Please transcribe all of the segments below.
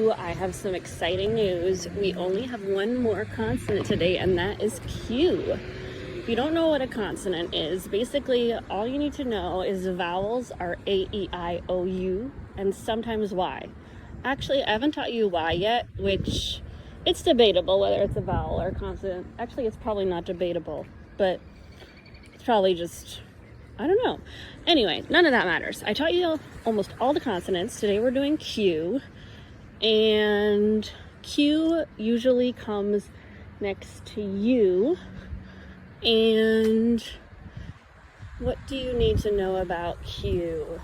Q, I have some exciting news. We only have one more consonant today, and that is Q. If you don't know what a consonant is, basically all you need to know is the vowels are A, E, I, O, U, and sometimes Y. Actually, I haven't taught you Y yet, which it's debatable whether it's a vowel or a consonant. Actually, it's probably not debatable, but it's probably just, I don't know. Anyway, none of that matters. I taught you almost all the consonants. Today we're doing Q, and Q usually comes next to U. And what do you need to know about Q?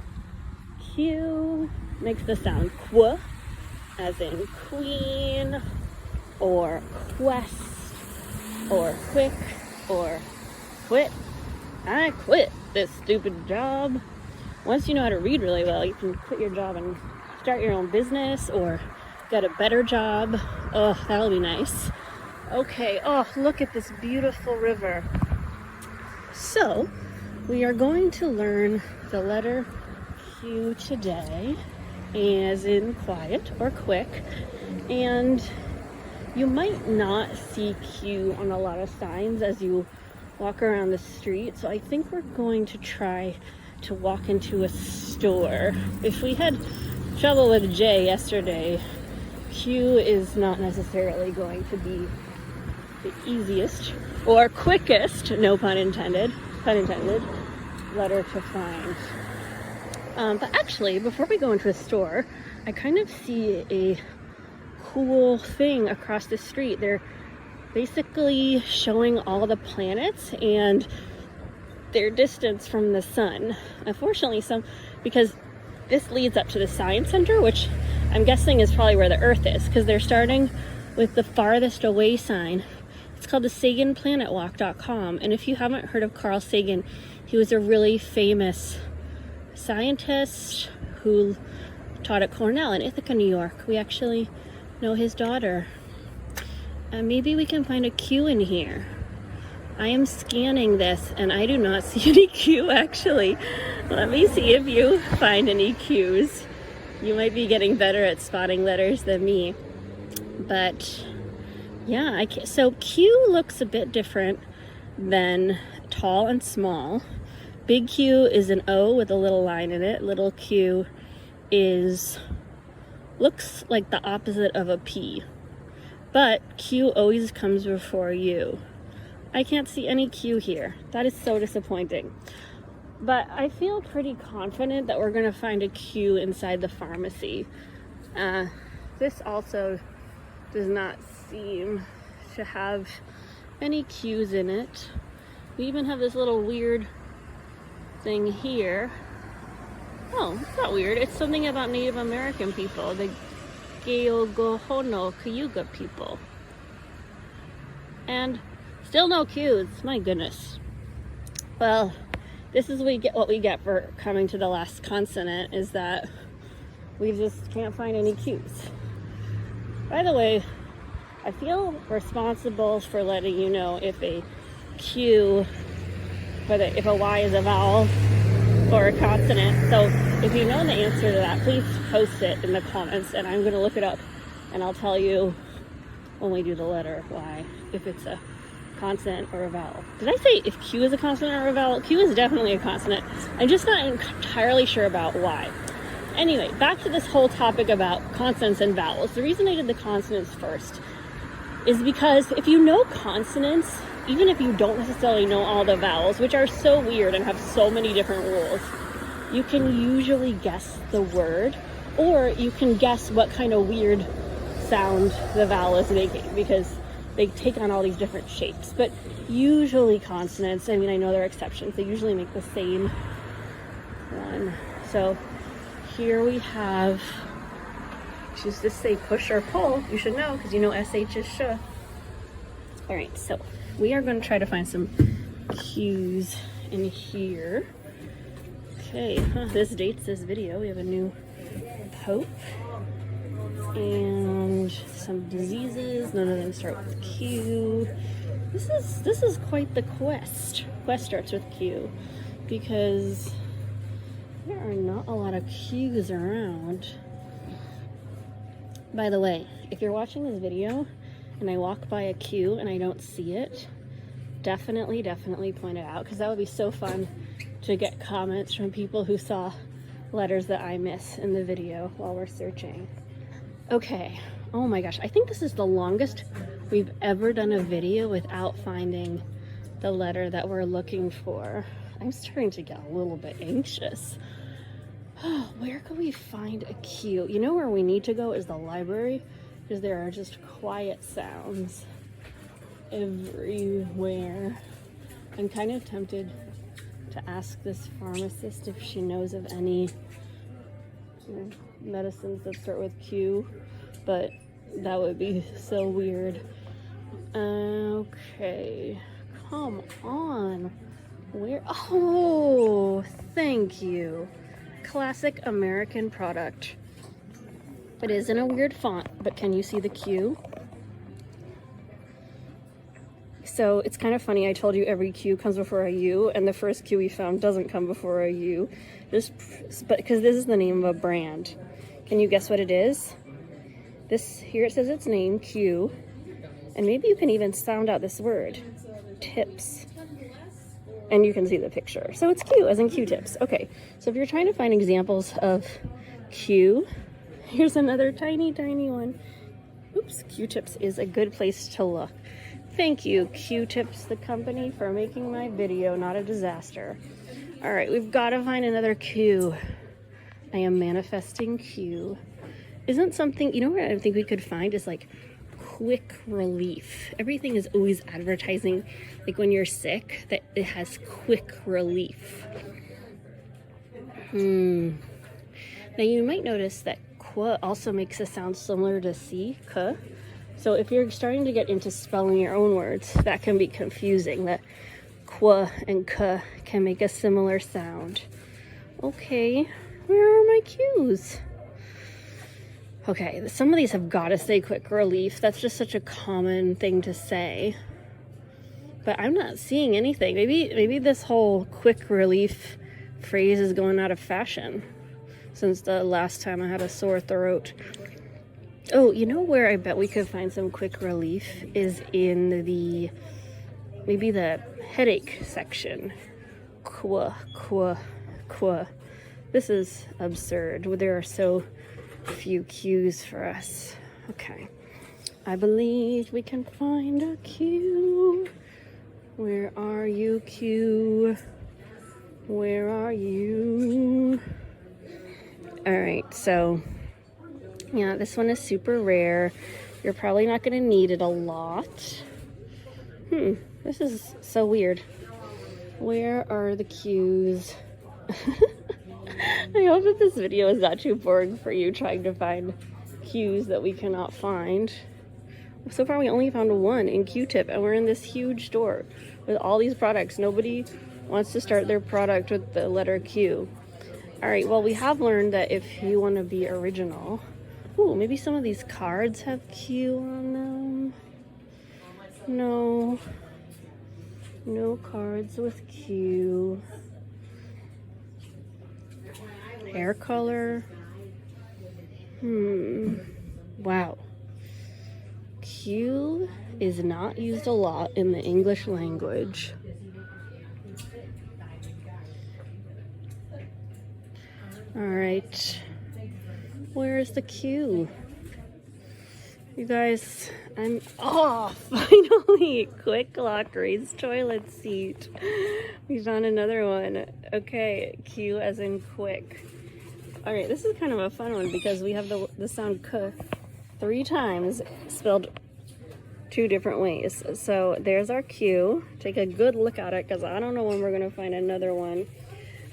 Q makes the sound qu, as in queen, or quest, or quick, or quit. I quit this stupid job. Once you know how to read really well, you can quit your job and start your own business or get a better job. Oh, that'll be nice. Okay, oh, look at this beautiful river. So, we are going to learn the letter Q today, as in quiet or quick. And you might not see Q on a lot of signs as you walk around the street. So I think we're going to try to walk into a store. If we had trouble with J yesterday, Q is not necessarily going to be the easiest or quickest, no pun intended, letter to find. But actually, before we go into a store, I kind of see a cool thing across the street. They're basically showing all the planets and their distance from the sun. Unfortunately, because this leads up to the Science Center, which I'm guessing is probably where the Earth is, because they're starting with the farthest away sign. It's called the SaganPlanetWalk.com, and if you haven't heard of Carl Sagan, he was a really famous scientist who taught at Cornell in Ithaca, New York. We actually know his daughter. Maybe we can find a Q in here. I am scanning this and I do not see any Q actually. Let me see if you find any Qs. You might be getting better at spotting letters than me. But yeah, so Q looks a bit different than tall and small. Big Q is an O with a little line in it. Little Q looks like the opposite of a P. But Q always comes before U. I can't see any Q here. That is so disappointing. But I feel pretty confident that we're going to find a Q inside the pharmacy. This also does not seem to have any Qs in it. We even have this little weird thing here. Oh, it's not weird. It's something about Native American people, the Gaogohono Cayuga people. And still no Qs. My goodness. Well, this is what we get for coming to the last consonant, is that we just can't find any Qs. By the way, I feel responsible for letting you know if a Q, if a Y is a vowel or a consonant. So if you know the answer to that, please post it in the comments and I'm going to look it up and I'll tell you when we do the letter Y if it's a consonant or a vowel. Did I say if Q is a consonant or a vowel? Q is definitely a consonant. I'm just not entirely sure about Y. Anyway, back to this whole topic about consonants and vowels. The reason I did the consonants first is because if you know consonants, even if you don't necessarily know all the vowels, which are so weird and have so many different rules, you can usually guess the word, or you can guess what kind of weird sound the vowel is making, because they take on all these different shapes. But usually consonants, I mean, I know there are exceptions, they usually make the same one. So here we have, choose to say push or pull. You should know, because you know SH is sh. All right, so we are going to try to find some Qs in here. Okay, this dates this video. We have a new pope and some diseases. None of them start with Q. This is quite the quest. Quest starts with Q because there are not a lot of Qs around. By the way, if you're watching this video and I walk by a Q and I don't see it, definitely point it out, because that would be so fun to get comments from people who saw letters that I miss in the video while we're searching. Okay, oh my gosh, I think this is the longest we've ever done a video without finding the letter that we're looking for. I'm starting to get a little bit anxious. Oh, where can we find a Q? You know where we need to go is the library, because there are just quiet sounds everywhere. I'm kind of tempted to ask this pharmacist if she knows of any medicines that start with Q, but that would be so weird. Okay, come on. Where? Oh, thank you. Classic American product. It is in a weird font, but can you see the Q? So it's kind of funny, I told you every Q comes before a U, and the first Q we found doesn't come before a U. But because this is the name of a brand. Can you guess what it is? This here, it says its name, Q, and maybe you can even sound out this word, tips. And you can see the picture. So it's Q, as in Q-tips. Okay, so if you're trying to find examples of Q, here's another tiny one. Oops, Q-tips is a good place to look. Thank you, Q-tips, the company, for making my video not a disaster. All right, we've got to find another Q. I am manifesting Q. Isn't something, you know what I think we could find is like quick relief. Everything is always advertising, like when you're sick, that it has quick relief. Now you might notice that Qu also makes a sound similar to C, K. So if you're starting to get into spelling your own words, that can be confusing, that Qu and K can make a similar sound. Okay, where are my Qs? Okay, some of these have got to say quick relief. That's just such a common thing to say. But I'm not seeing anything. Maybe this whole quick relief phrase is going out of fashion since the last time I had a sore throat. Oh, you know where I bet we could find some quick relief is in maybe the headache section. Qu. This is absurd. There are so few Q's for us. Okay, I believe we can find a Q. Where are you, Q? Where are you? All right, so yeah, this one is super rare. You're probably not going to need it a lot. This is so weird. Where are the Q's? I hope that this video is not too boring for you trying to find Q's that we cannot find. So far we only found one in Q-tip, and we're in this huge store with all these products. Nobody wants to start their product with the letter Q. All right, well, we have learned that if you want to be original, ooh, maybe some of these cards have Q on them. No cards with Q. Hair color. Wow. Q is not used a lot in the English language. All right. Where's the Q? You guys, finally! Quick lock raised toilet seat. We found another one. Okay, Q as in quick. All right, this is kind of a fun one because we have the sound K 3 times spelled 2 different ways. So there's our Q. Take a good look at it because I don't know when we're going to find another one.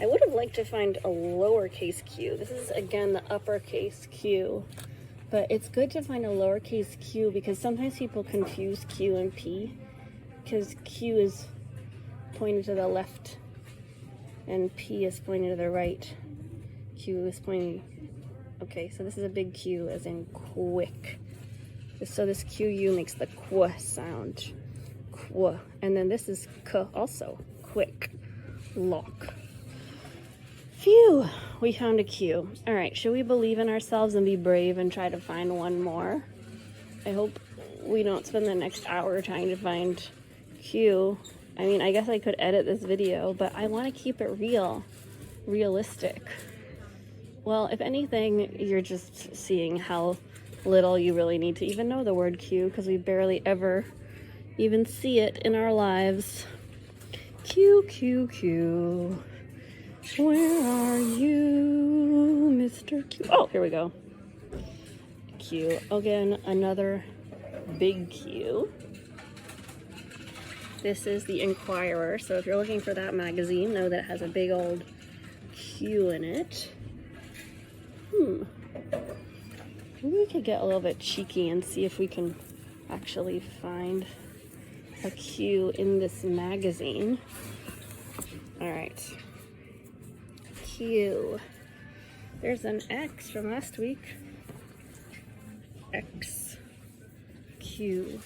I would have liked to find a lowercase q. This is, again, the uppercase Q. But it's good to find a lowercase q because sometimes people confuse Q and P. Because Q is pointed to the left and P is pointed to the right. Q is pointing... Okay, so this is a big Q as in quick. So this QU makes the qu sound. Qu. And then this is k also. Quick. Lock. Phew, we found a Q. All right, should we believe in ourselves and be brave and try to find one more? I hope we don't spend the next hour trying to find Q. I mean, I guess I could edit this video, but I want to keep it realistic. Well, if anything, you're just seeing how little you really need to even know the word Q, because we barely ever even see it in our lives. Q, Q, Q. Where are you, Mr. Q? Oh, here we go. Q. Again, another big Q. This is the Inquirer, so if you're looking for that magazine, know that it has a big old Q in it. Maybe we could get a little bit cheeky and see if we can actually find a Q in this magazine. All right. Q. There's an X from last week. X. Q.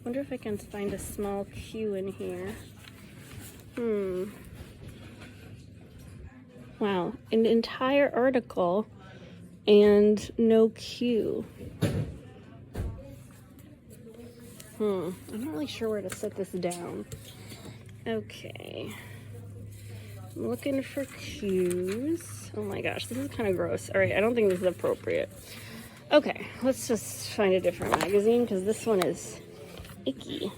Wonder if I can find a small Q in here. Wow, an entire article and no Q. I'm not really sure where to set this down. Okay. I'm looking for Qs. Oh my gosh, this is kind of gross. All right, I don't think this is appropriate. Okay, let's just find a different magazine because this one is icky.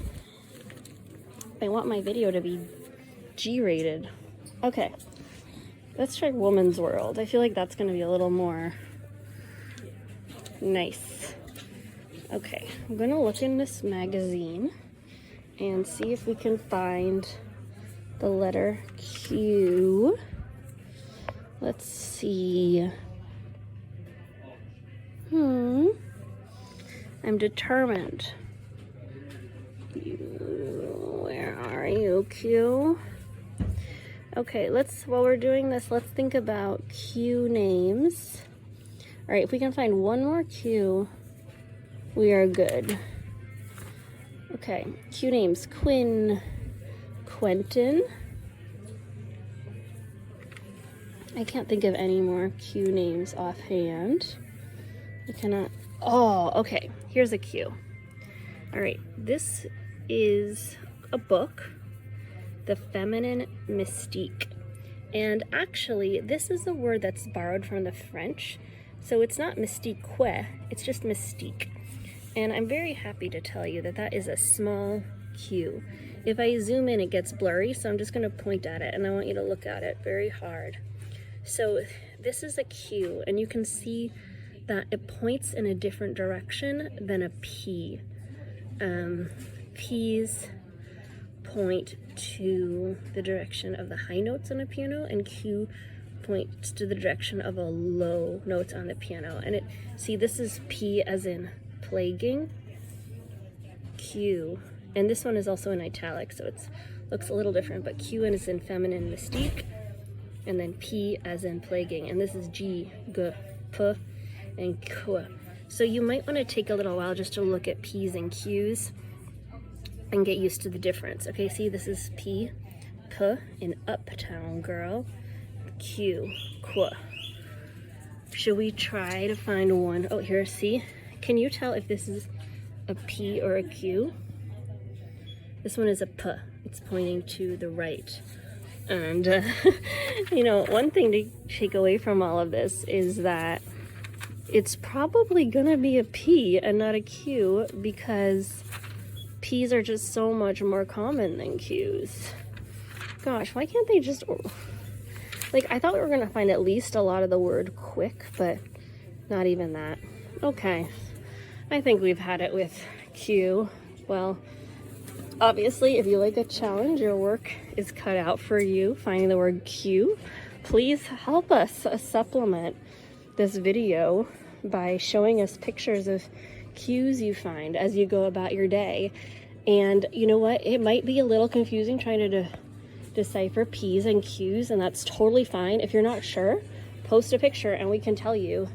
I want my video to be G-rated. Okay, let's try Woman's World. I feel like that's going to be a little more nice. Okay, I'm going to look in this magazine and see if we can find the letter Q. Let's see. I'm determined. Where are you, Q? Okay, while we're doing this, let's think about Q names. All right, if we can find one more Q, we are good. Okay, Q names: Quinn, Quentin. I can't think of any more Q names offhand. I cannot. Oh, okay. Here's a Q. All right, this is a book, The Feminine Mystique. And actually, this is a word that's borrowed from the French. So it's not mystique, it's just mystique. And I'm very happy to tell you that that is a small Q. If I zoom in, it gets blurry, so I'm just going to point at it, and I want you to look at it very hard. So this is a Q, and you can see that it points in a different direction than a P. P's point to the direction of the high notes on a piano, and Q points to the direction of a low notes on the piano. And see, this is P as in plaguing, Q, and this one is also in italic, so it looks a little different, but Q is in feminine mystique, and then P as in plaguing, and this is G, G, P, and Q. So you might want to take a little while just to look at P's and Q's and get used to the difference. Okay, see, this is P, P in Uptown Girl, Q, Q. Should we try to find one? Oh, here, see? Can you tell if this is a P or a Q? This one is a P. It's pointing to the right. And, you know, one thing to take away from all of this is that it's probably gonna be a P and not a Q, because P's are just so much more common than Q's. Gosh, why can't they just... Like, I thought we were gonna find at least a lot of the word quick, but not even that. Okay, I think we've had it with Q. Well, obviously, if you like a challenge, your work is cut out for you finding the word Q. Please help us supplement this video by showing us pictures of Q's you find as you go about your day. And you know what? It might be a little confusing trying to decipher P's and Q's, and that's totally fine. If you're not sure, post a picture and we can tell you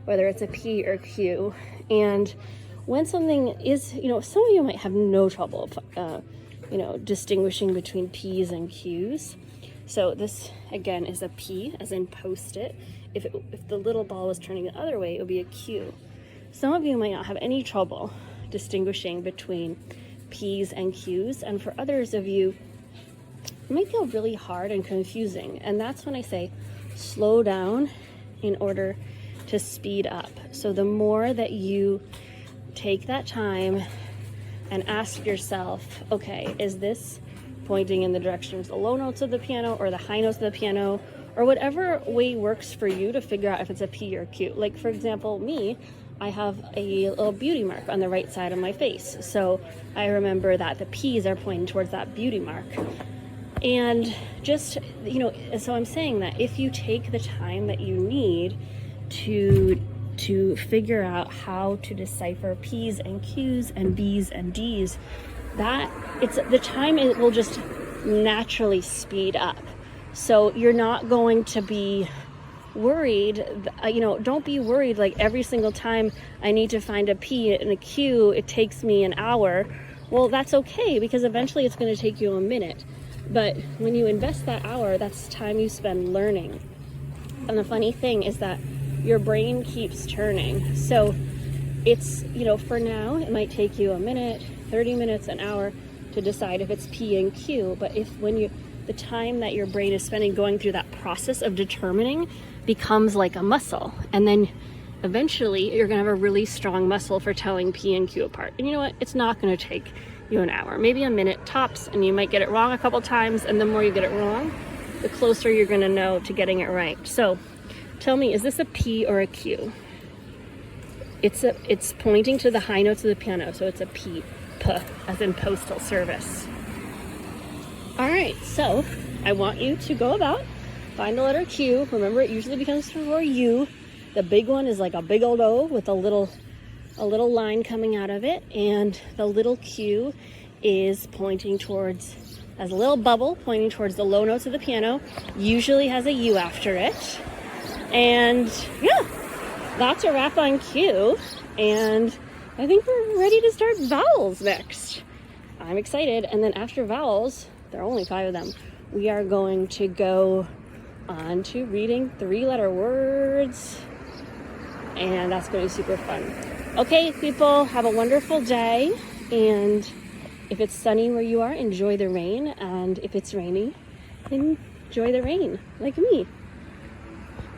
whether it's a P or Q. And when something is, you know, some of you might have no trouble, you know, distinguishing between P's and Q's. So this again is a P, as in post-it. If the little ball was turning the other way, it would be a Q. Some of you might not have any trouble distinguishing between P's and Q's, and for others of you, it might feel really hard and confusing. And that's when I say slow down in order to speed up. So the more that you take that time and ask yourself, okay, is this pointing in the direction of the low notes of the piano or the high notes of the piano, or whatever way works for you to figure out if it's a P or a Q. Like for example, me, I have a little beauty mark on the right side of my face. So I remember that the P's are pointing towards that beauty mark. And just, you know, so I'm saying that if you take the time that you need to figure out how to decipher P's and Q's and B's and D's, that it's the time, it will just naturally speed up. So you're not going to be worried, you know, don't be worried like every single time I need to find a P and a Q, it takes me an hour. Well, that's okay, because eventually it's going to take you a minute. But when you invest that hour, that's time you spend learning. And the funny thing is that your brain keeps turning. So it's, you know, for now, it might take you a minute, 30 minutes, an hour to decide if it's P and Q. But the time that your brain is spending going through that process of determining becomes like a muscle. And then eventually you're going to have a really strong muscle for telling P and Q apart. And you know what? It's not going to take you an hour, maybe a minute tops, and you might get it wrong a couple times. And the more you get it wrong, the closer you're going to know to getting it right. So tell me, is this a P or a Q? It's pointing to the high notes of the piano, so it's a P, as in postal service. All right, so I want you to go about, find the letter Q. Remember, it usually becomes for U. The big one is like a big old O with a little line coming out of it, and the little Q is pointing towards, as a little bubble pointing towards the low notes of the piano, usually has a U after it. And yeah, that's a wrap on Q, and I think we're ready to start vowels next. I'm excited. And then after vowels, there are only 5 of them, we are going to go on to reading 3-letter words, and that's going to be super fun. Okay, people, have a wonderful day, and if it's sunny where you are, enjoy the rain, and if it's rainy, enjoy the rain, like me.